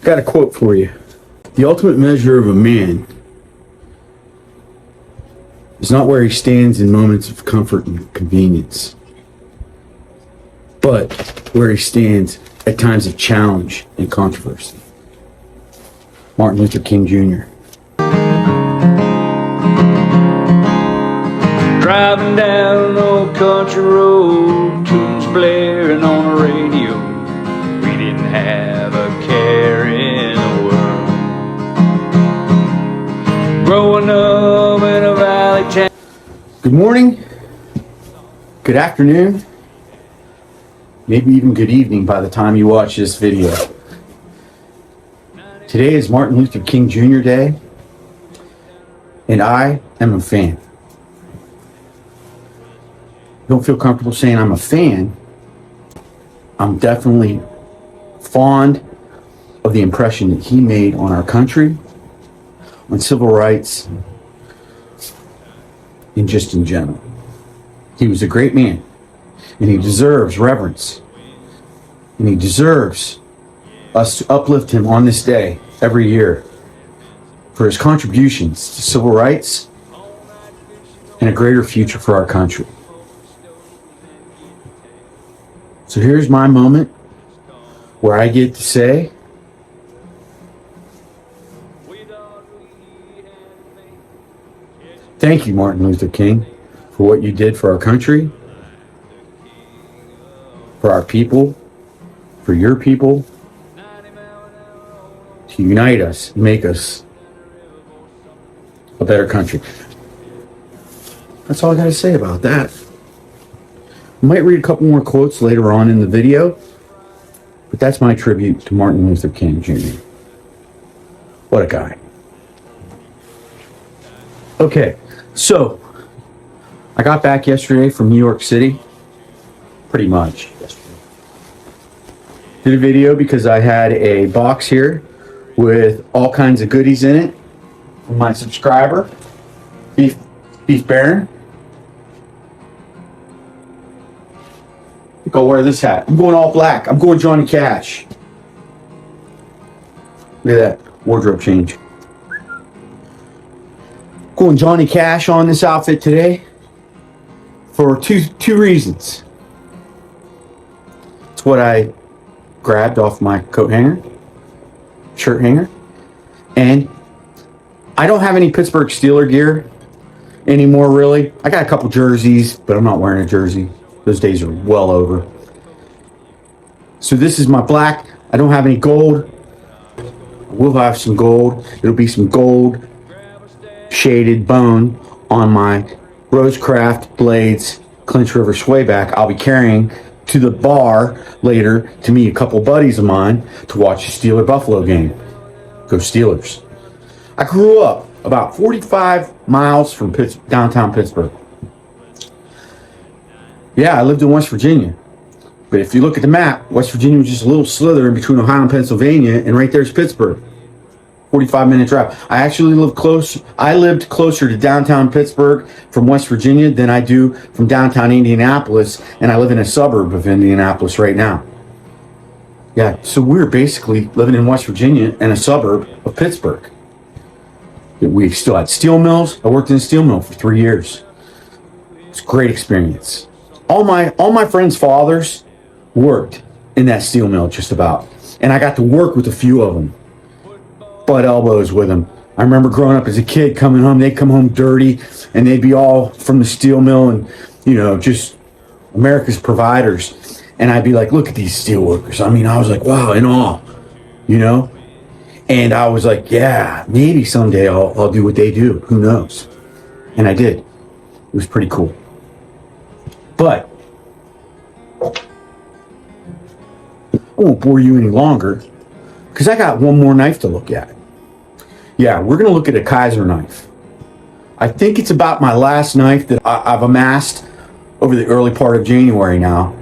Got a quote for you. The ultimate measure of a man is not where he stands in moments of comfort and convenience, but where he stands at times of challenge and controversy. Martin Luther King Jr. Driving down an old country road, tunes blaring on the radio. We didn't have a care in the world. Growing up in a valley town. Good morning, good afternoon, maybe even good evening by the time you watch this video. Today is Martin Luther King Jr. Day, and I am a fan. Don't feel comfortable saying I'm a fan. I'm definitely fond of the impression that he made on our country, on civil rights, and just in general. He was a great man, and he deserves reverence, and he deserves us to uplift him on this day every year for his contributions to civil rights and a greater future for our country. So here's my moment where I get to say, thank you, Martin Luther King, for what you did for our country, for our people, for your people, to unite us, make us a better country. That's all I got to say about that. I might read a couple more quotes later on in the video, but that's my tribute to Martin Luther King Jr. What a guy. Okay, so I got back yesterday from New York City, pretty much. Did a video because I had a box here with all kinds of goodies in it from my subscriber, Beef Baron. Go wear this hat. I'm going all black. I'm going Johnny Cash. Look at that wardrobe change. Going Johnny Cash on this outfit today for two reasons. It's what I grabbed off my coat hanger, shirt hanger, and I don't have any Pittsburgh Steelers gear anymore, really. I got a couple jerseys, but I'm not wearing a jersey. Those days are well over. So this is my black. I don't have any gold. I will have some gold. It'll be some gold shaded bone on my Rosecraft Blades Clinch River Swayback. I'll be carrying to the bar later to meet a couple buddies of mine to watch the Steeler-Buffalo game. Go Steelers. I grew up about 45 miles from downtown Pittsburgh. Yeah, I lived in West Virginia. But if you look at the map, West Virginia was just a little slither in between Ohio and Pennsylvania, and right there's Pittsburgh. 45-minute drive. I lived closer to downtown Pittsburgh from West Virginia than I do from downtown Indianapolis, and I live in a suburb of Indianapolis right now. Yeah, so we're basically living in West Virginia and a suburb of Pittsburgh. We still had steel mills. I worked in a steel mill for 3 years. It's a great experience. All my friends' fathers worked in that steel mill just about. And I got to work with a few of them. Butt elbows with them. I remember growing up as a kid coming home, they'd come home dirty and they'd be all from the steel mill and, just America's providers. And I'd be like, look at these steel workers. I mean, I was like, wow, in awe, And I was like, yeah, maybe someday I'll do what they do. Who knows? And I did. It was pretty cool. But I won't bore you any longer because I got one more knife to look at. Yeah, we're going to look at a Kaiser knife. I think it's about my last knife that I've amassed over the early part of January now,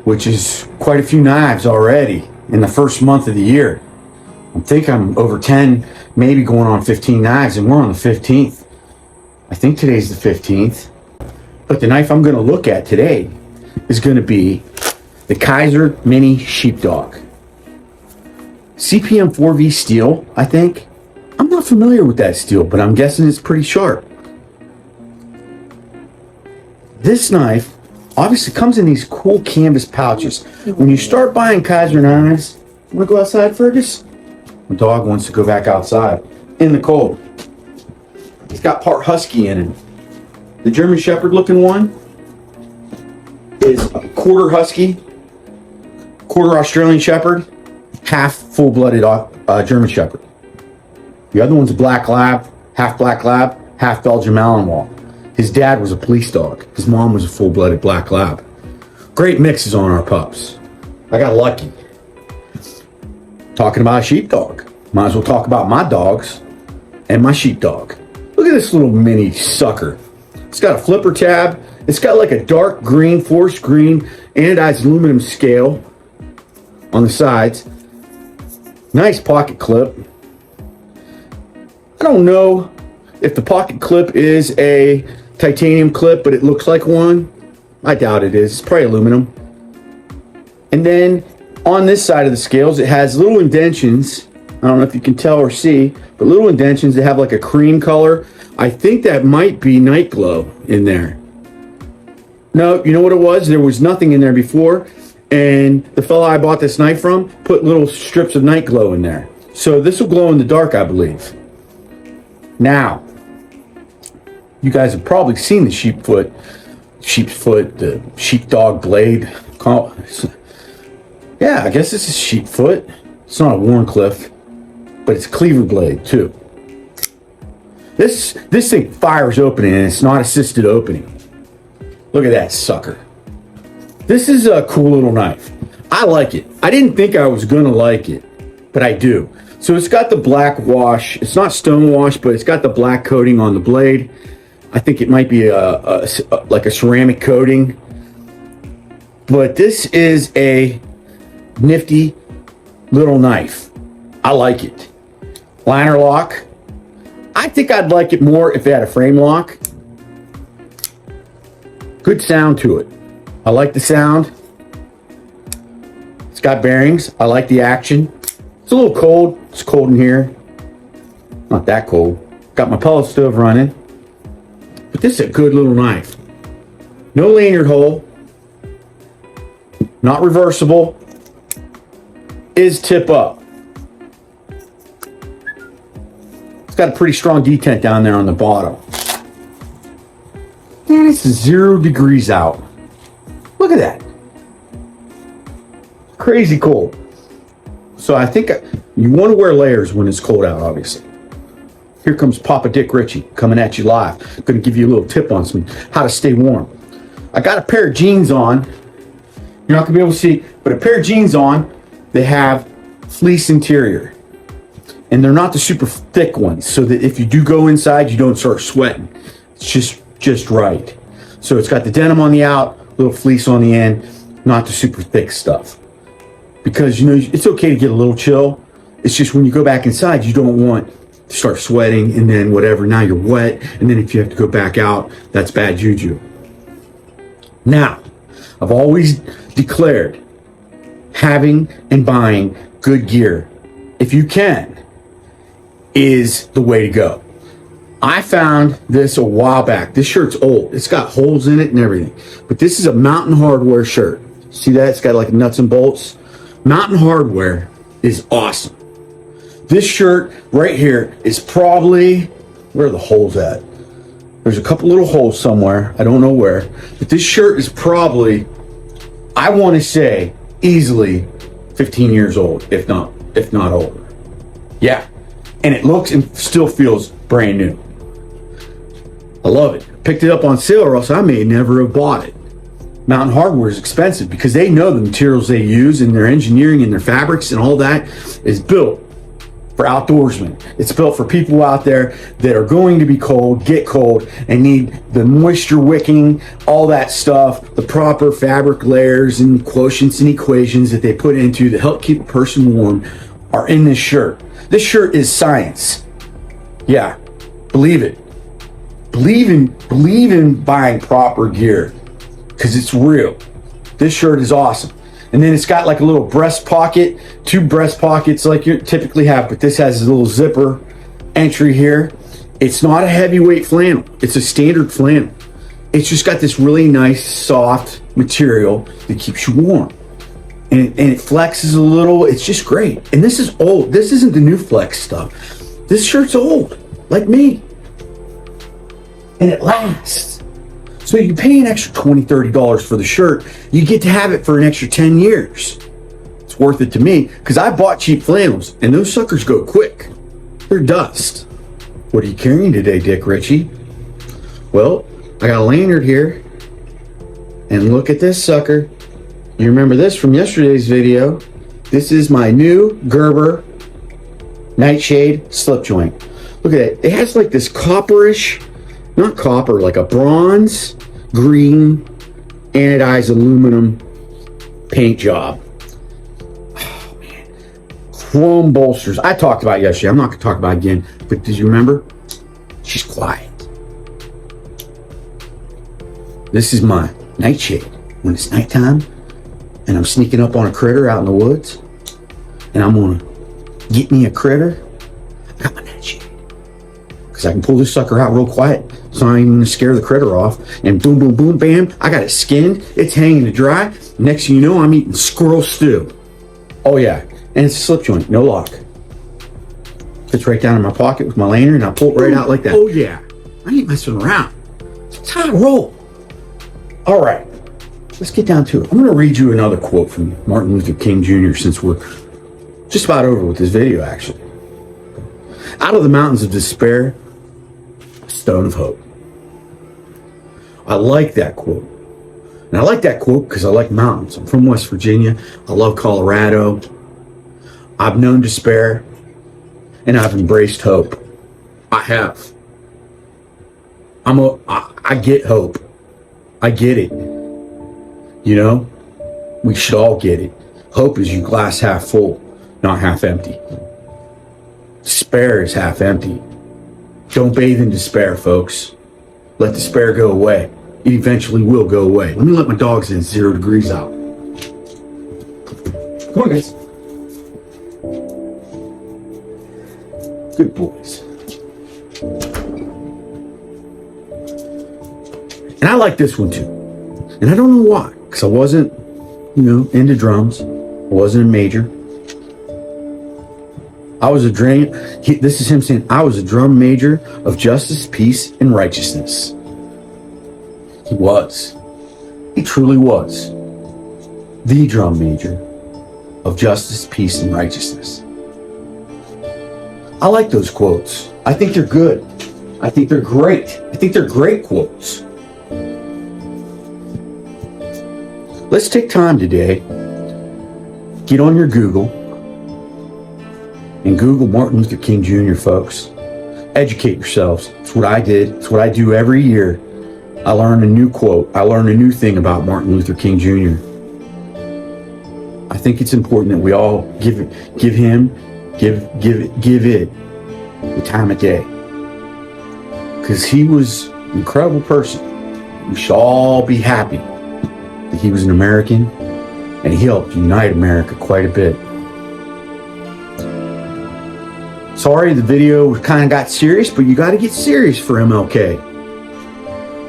which is quite a few knives already in the first month of the year. I think I'm over 10, maybe going on 15 knives, and we're on the 15th. I think today's the 15th. But the knife I'm going to look at today is going to be the Kaiser Mini Sheepdog. CPM 4V steel, I think. I'm not familiar with that steel, but I'm guessing it's pretty sharp. This knife obviously comes in these cool canvas pouches. When you start buying Kaiser knives, you want to go outside, Fergus? My dog wants to go back outside in the cold. It's got part husky in it. The German Shepherd looking one is a quarter husky, quarter Australian Shepherd, half full-blooded German Shepherd. The other one's a black lab, half Belgian Malinois. His dad was a police dog. His mom was a full-blooded black lab. Great mixes on our pups. I got lucky. Talking about a sheepdog. Might as well talk about my dogs and my sheepdog. Look at this little mini sucker. It's got a flipper tab. It's got like a dark green, forest green, anodized aluminum scale on the sides. Nice pocket clip. I don't know if the pocket clip is a titanium clip, but it looks like one. I doubt it is. It's probably aluminum. And then on this side of the scales, it has little indentions. I don't know if you can tell or see, but little indentions that have like a cream color. I think that might be night glow in there. No, you know what it was? There was nothing in there before, and the fella I bought this knife from put little strips of night glow in there. So this will glow in the dark, I believe. Now, you guys have probably seen the sheep's foot, the sheepdog blade. Yeah, I guess this is sheep foot. It's not a Warncliffe, but it's cleaver blade too. This thing fires open and it's not assisted opening. Look at that sucker. This is a cool little knife. I like it. I didn't think I was gonna like it, but I do. So it's got the black wash. It's not stone wash, but it's got the black coating on the blade. I think it might be like a ceramic coating. But this is a nifty little knife. I like it. Liner lock. I think I'd like it more if it had a frame lock. Good sound to it. I like the sound. It's got bearings. I like the action. It's a little cold. It's cold in here. Not that cold. Got my pellet stove running. But this is a good little knife. No lanyard hole. Not reversible. Is tip up. It's got a pretty strong detent down there on the bottom. And it's 0 degrees out. Look at that. Crazy cold. So I think you want to wear layers when it's cold out, obviously. Here comes Papa Dick Ritchie coming at you live. Going to give you a little tip on how to stay warm. I got a pair of jeans on. You're not going to be able to see, but a pair of jeans on. They have fleece interior. And they're not the super thick ones, so that if you do go inside, you don't start sweating. It's just right. So it's got the denim on the out, little fleece on the end, not the super thick stuff. Because, you know, it's okay to get a little chill. It's just when you go back inside, you don't want to start sweating and then whatever, now you're wet. And then if you have to go back out, that's bad juju. Now, I've always declared having and buying good gear, if you can, is the way to go. I found this a while back. This shirt's old. It's got holes in it and everything. But this is a Mountain Hardwear shirt. See that? It's got like nuts and bolts. Mountain Hardwear is awesome. This shirt right here is probably, where are the holes at? There's a couple little holes somewhere. I don't know where. But this shirt is probably, I want to say, easily 15 years old, if not older. Yeah. And it looks and still feels brand new. I love it. Picked it up on sale or else I may never have bought it. Mountain Hardwear is expensive because they know the materials they use and their engineering and their fabrics and all that is built for outdoorsmen. It's built for people out there that are going to be cold, get cold, and need the moisture wicking, all that stuff, the proper fabric layers and quotients and equations that they put into to help keep a person warm are in this shirt. This shirt is science. Yeah, believe it. Believe in buying proper gear because it's real. This shirt is awesome. And then it's got like a little breast pocket, 2 breast pockets like you typically have, but this has a little zipper entry here. It's not a heavyweight flannel. It's a standard flannel. It's just got this really nice, soft material that keeps you warm. And it flexes a little. It's just great. And this is old. This isn't the new flex stuff. This shirt's old, like me. And it lasts. So you pay an extra $20, $30 for the shirt. You get to have it for an extra 10 years. It's worth it to me because I bought cheap flannels and those suckers go quick. They're dust. What are you carrying today, Dick Ritchie? Well, I got a lanyard here. And look at this sucker. You remember this from yesterday's video. This is my new Gerber Nightshade slip joint. Look at it. It has like this copperish, not copper, like a bronze green anodized aluminum paint job. Oh man. Chrome bolsters. I talked about it yesterday. I'm not going to talk about it again. But did you remember? She's quiet. This is my Nightshade. When it's nighttime and I'm sneaking up on a critter out in the woods and I'm gonna get me a critter, I got my Nightshade. Because I can pull this sucker out real quiet so I ain't gonna scare the critter off. And boom, boom, boom, bam, I got it skinned. It's hanging to dry. Next thing you know, I'm eating squirrel stew. Oh yeah, and it's a slip joint, no lock. Fits right down in my pocket with my lanyard and I pull it right out like that. Oh yeah, I ain't messing around. That's how I roll. All right, let's get down to it. I'm going to read you another quote from Martin Luther King Jr. since we're just about over with this video, actually. Out of the mountains of despair, a stone of hope. I like that quote. And I like that quote because I like mountains. I'm from West Virginia. I love Colorado. I've known despair, and I've embraced hope. I have. I get hope. I get it. You know, we should all get it. Hope is you glass half full, not half empty. Despair is half empty. Don't bathe in despair, folks. Let despair go away. It eventually will go away. Let me let my dogs in 0 degrees out. Come on, guys. Good boys. And I like this one too. And I don't know why, because I wasn't, into drums. I wasn't a major. I was this is him saying, I was a drum major of justice, peace, and righteousness. He was. He truly was. The drum major of justice, peace, and righteousness. I like those quotes. I think they're good. I think they're great. I think they're great quotes. Let's take time today, get on your Google, and Google Martin Luther King Jr., folks. Educate yourselves. It's what I did. It's what I do every year. I learn a new quote. I learn a new thing about Martin Luther King Jr. I think it's important that we all give it the time of day. Because he was an incredible person. We should all be happy that he was an American, and he helped unite America quite a bit. Sorry, the video kind of got serious, but you got to get serious for MLK.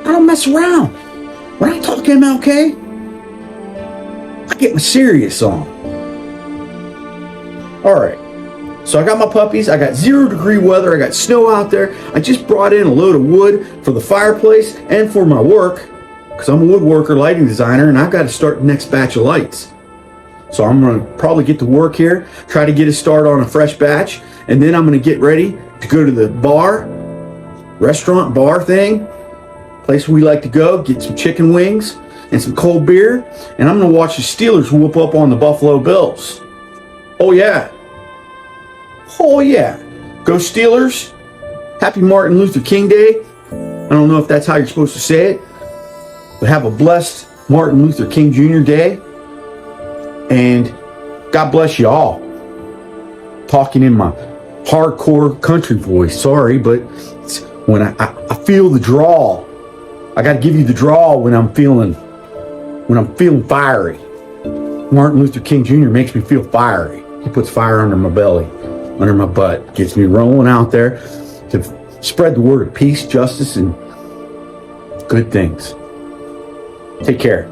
I don't mess around. When I talk MLK, I get my serious on. All right. So I got my puppies. I got 0 degree weather. I got snow out there. I just brought in a load of wood for the fireplace and for my work, because I'm a woodworker, lighting designer, and I've got to start the next batch of lights. So I'm going to probably get to work here, try to get a start on a fresh batch, and then I'm going to get ready to go to the restaurant bar thing, place we like to go, get some chicken wings and some cold beer, and I'm going to watch the Steelers whoop up on the Buffalo Bills. Oh yeah. Oh yeah. Go Steelers. Happy Martin Luther King Day. I don't know if that's how you're supposed to say it, but have a blessed Martin Luther King Jr. Day. And God bless you all. Talking in my hardcore country voice. Sorry, but it's when I feel the drawl. I got to give you the drawl when I'm feeling fiery. Martin Luther King Jr. makes me feel fiery. He puts fire under my belly, under my butt, gets me rolling out there to spread the word of peace, justice, and good things. Take care.